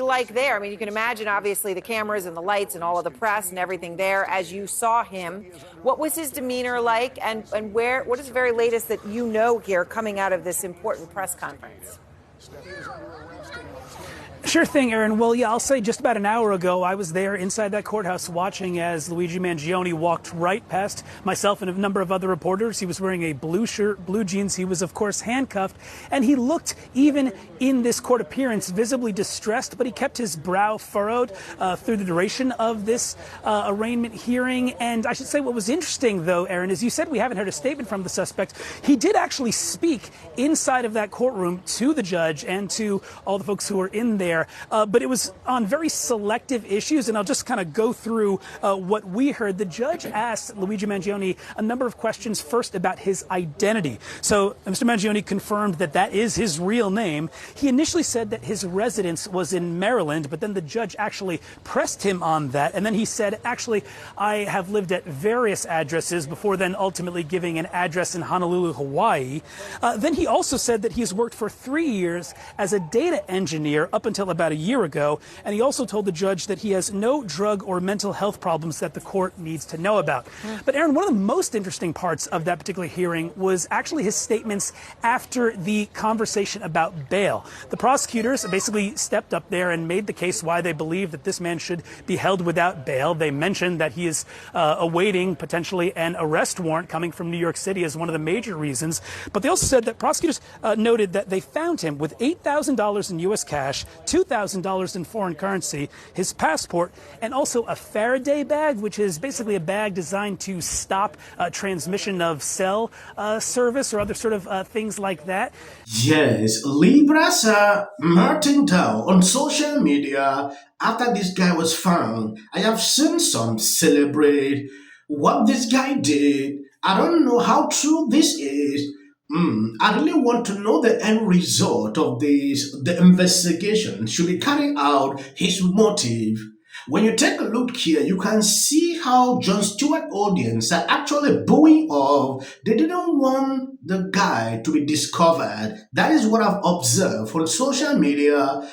like there? I mean, you can imagine, obviously, the cameras and the lights and all of the press and everything there as you saw him. What was his demeanor like, and what is the very latest that you know here coming out of this important press conference? Sure thing, Aaron. Well, yeah, I'll say just about an hour ago, I was there inside that courthouse watching as Luigi Mangione walked right past myself and a number of other reporters. He was wearing a blue shirt, blue jeans. He was, of course, handcuffed, and he looked, even in this court appearance, visibly distressed, but he kept his brow furrowed through the duration of this arraignment hearing. And I should say what was interesting, though, Aaron, is you said we haven't heard a statement from the suspect. He did actually speak inside of that courtroom to the judge and to all the folks who were in there. But it was on very selective issues, and I'll just kind of go through what we heard. The judge asked Luigi Mangione a number of questions, first about his identity. So Mr. Mangione confirmed that that is his real name. He initially said that his residence was in Maryland, but then the judge actually pressed him on that. And then he said, actually, I have lived at various addresses before then ultimately giving an address in Honolulu, Hawaii. Then he also said that he has worked for 3 years as a data engineer up until about a year ago, and he also told the judge that he has no drug or mental health problems that the court needs to know about. But Aaron, one of the most interesting parts of that particular hearing was actually his statements after the conversation about bail. The prosecutors basically stepped up there and made the case why they believe that this man should be held without bail. They mentioned that he is awaiting potentially an arrest warrant coming from New York City as one of the major reasons. But they also said that prosecutors noted that they found him with $8,000 in U.S. cash, $2,000 in foreign currency, his passport, and also a Faraday bag, which is basically a bag designed to stop transmission of cell service or other sort of things like that. Yes, Libras are melting down on social media after this guy was found. I have seen some celebrate what this guy did. I don't know how true this is. I really want to know the end result of this. The investigation should be carrying out his motive. When you take a look here, you can see how Jon Stewart audience are actually booing off. They didn't want the guy to be discovered. That is what I've observed on social media.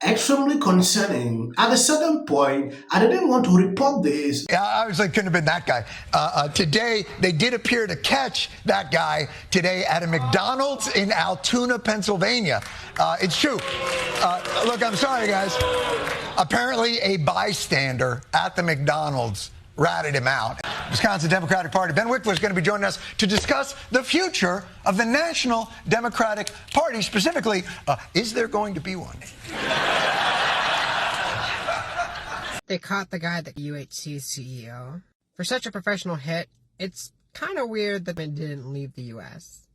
Extremely concerning. At a certain point, I didn't want to report this. I was like, couldn't have been that guy. Today, they did appear to catch that guy today at a McDonald's in Altoona, Pennsylvania. It's true. Look, I'm sorry, guys. Apparently, a bystander at the McDonald's ratted him out. Wisconsin Democratic Party. Ben Wickler is going to be joining us to discuss the future of the National Democratic Party. Specifically, is there going to be one? They caught the guy, the UHC CEO. For such a professional hit, it's kind of weird that it didn't leave the U.S.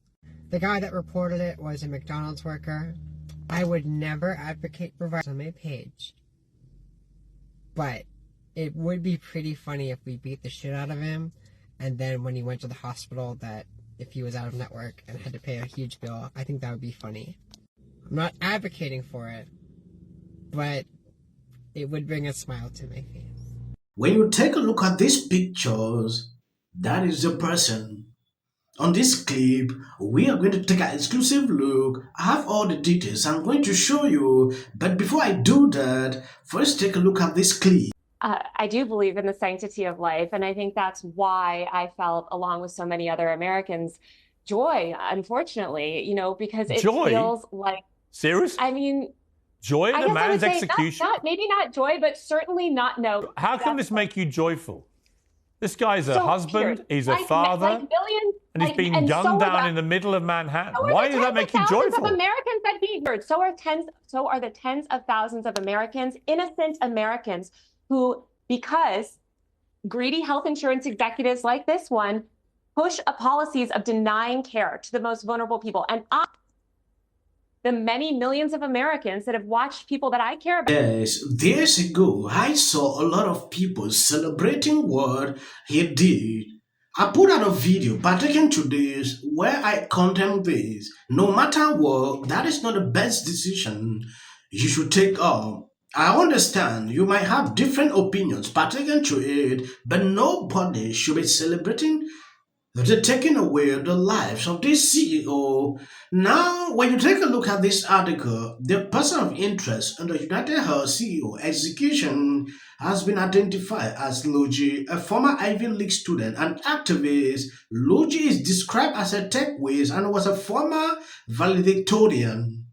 The guy that reported it was a McDonald's worker. I would never advocate for violence on my page. But it would be pretty funny if we beat the shit out of him, and then when he went to the hospital, that if he was out of network and had to pay a huge bill, I think that would be funny. I'm not advocating for it, but it would bring a smile to my face. When you take a look at these pictures, that is the person. On this clip, we are going to take an exclusive look. I have all the details I'm going to show you, but before I do that, first take a look at this clip. I do believe in the sanctity of life, and I think that's why I felt, along with so many other Americans, joy, unfortunately, because it feels like... Serious? I mean... Joy at a man's execution? Maybe not joy, but certainly not no. How can this make you joyful? This guy's a husband, he's a father, and he's being gunned down in the middle of Manhattan. Why does that make you joyful? Of Americans that he heard. So are the tens of thousands of Americans, innocent Americans, who, because greedy health insurance executives like this one, push policies of denying care to the most vulnerable people. And the many millions of Americans that have watched people that I care about. Yes, years ago, I saw a lot of people celebrating what he did. I put out a video partaking to this where I condemn this. No matter what, that is not the best decision you should take up. I understand you might have different opinions partaking to it, but nobody should be celebrating They're taking away the lives of this CEO. Now, when you take a look at this article, the person of interest in the United Health CEO execution has been identified as Luigi, a former Ivy League student and activist. Luigi is described as a tech whiz and was a former valedictorian.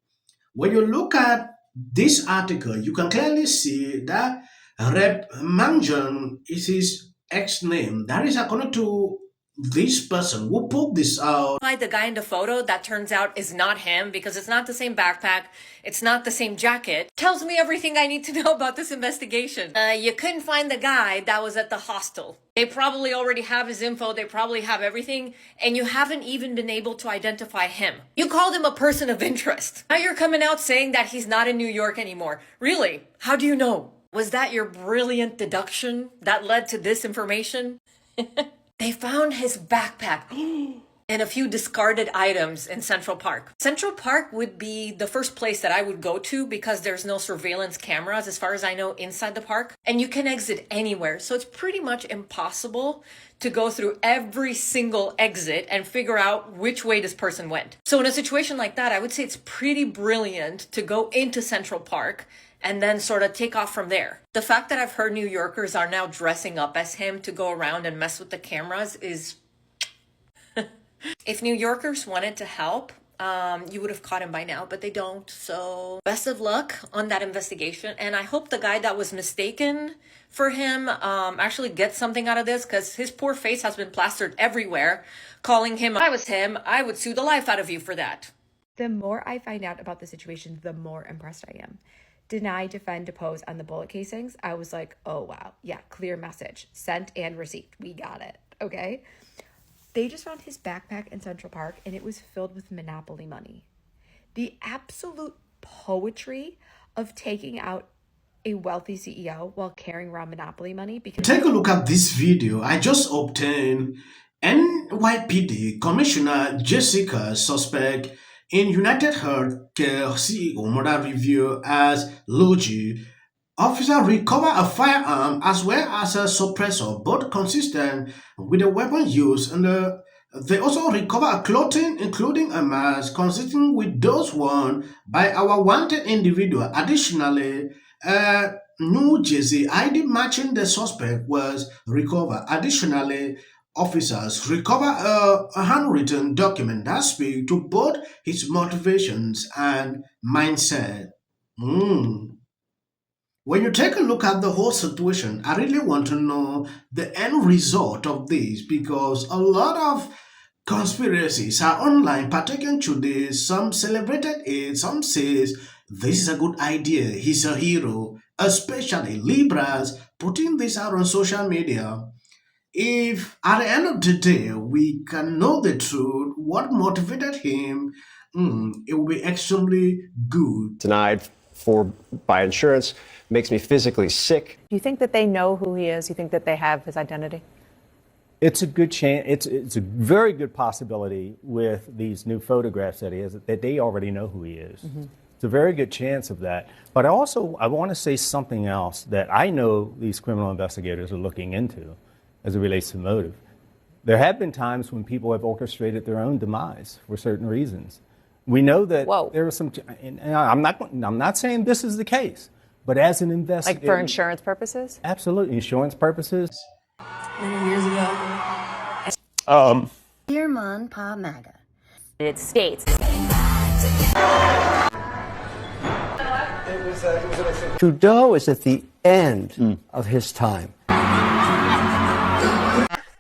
When you look at this article, you can clearly see that Rep Manjan is his ex name. That is according to this person who put this out. The guy in the photo that turns out is not him because it's not the same backpack, it's not the same jacket, tells me everything I need to know about this investigation. You couldn't find the guy that was at the hostel. They probably already have his info, they probably have everything, and you haven't even been able to identify him. You called him a person of interest. Now you're coming out saying that he's not in New York anymore. Really? How do you know? Was that your brilliant deduction that led to this information? They found his backpack and a few discarded items in Central Park. Central Park would be the first place that I would go to because there's no surveillance cameras, as far as I know, inside the park. And you can exit anywhere. So it's pretty much impossible to go through every single exit and figure out which way this person went. So in a situation like that, I would say it's pretty brilliant to go into Central Park and then sort of take off from there. The fact that I've heard New Yorkers are now dressing up as him to go around and mess with the cameras is... If New Yorkers wanted to help, you would have caught him by now, but they don't. So best of luck on that investigation. And I hope the guy that was mistaken for him actually gets something out of this, because his poor face has been plastered everywhere, calling him, if I was him, I would sue the life out of you for that. The more I find out about the situation, the more impressed I am. Deny, defend, depose on the bullet casings. I was like, oh, wow. Yeah, clear message. Sent and received. We got it. Okay. They just found his backpack in Central Park and it was filled with Monopoly money. The absolute poetry of taking out a wealthy CEO while carrying around Monopoly money. Because take a look at this video I just obtained. NYPD Commissioner Jessica suspect in UnitedHealthcare CEO murder review as Luigi. Officer recover a firearm as well as a suppressor, both consistent with the weapon used. And they also recover a clothing, including a mask, consistent with those worn by our wanted individual. Additionally, New Jersey ID matching the suspect was recovered. Additionally, officers recover a handwritten document that speaks to both his motivations and mindset. When you take a look at the whole situation, I really want to know the end result of this, because a lot of conspiracies are online pertaining to this. Some celebrated it, some says this is a good idea, he's a hero, especially Libras putting this out on social media. If at the end of the day we can know the truth, what motivated him, it will be extremely good. Denied by insurance makes me physically sick. Do you think that they know who he is? You think that they have his identity? It's a good chance. It's a very good possibility with these new photographs that he has, that they already know who he is. Mm-hmm. It's a very good chance of that. But I want to say something else that I know these criminal investigators are looking into as it relates to motive. There have been times when people have orchestrated their own demise for certain reasons. We know that there was some, and I'm not saying this is the case, but as an investigator. Like for insurance purposes? Absolutely, insurance purposes. Many years ago. Dear Mon Pa MAGA. United States. Trudeau is at the end of his time.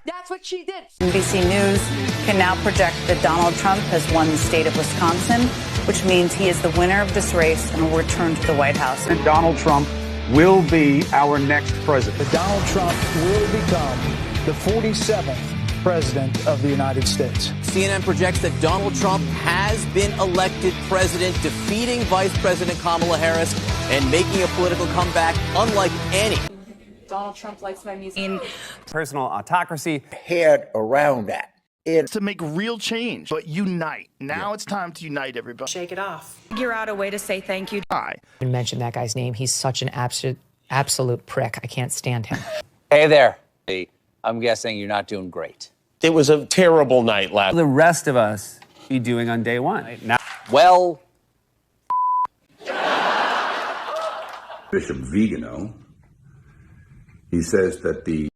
That's what she did. NBC News can now project that Donald Trump has won the state of Wisconsin, which means he is the winner of this race and will return to the White House. And Donald Trump will be our next president. Donald Trump will become the 47th president of the United States. CNN projects that Donald Trump has been elected president, defeating Vice President Kamala Harris and making a political comeback unlike any. Donald Trump likes my music. In personal autocracy. Head around that. It's to make real change, but unite. Now it's time to unite everybody. Shake it off. Figure out a way to say thank you. Hi. You mentioned that guy's name. He's such an absolute prick. I can't stand him. Hey there. I'm guessing you're not doing great. It was a terrible night last. The rest of us be doing on day one. Now, Well, Bishop Vigano, he says that the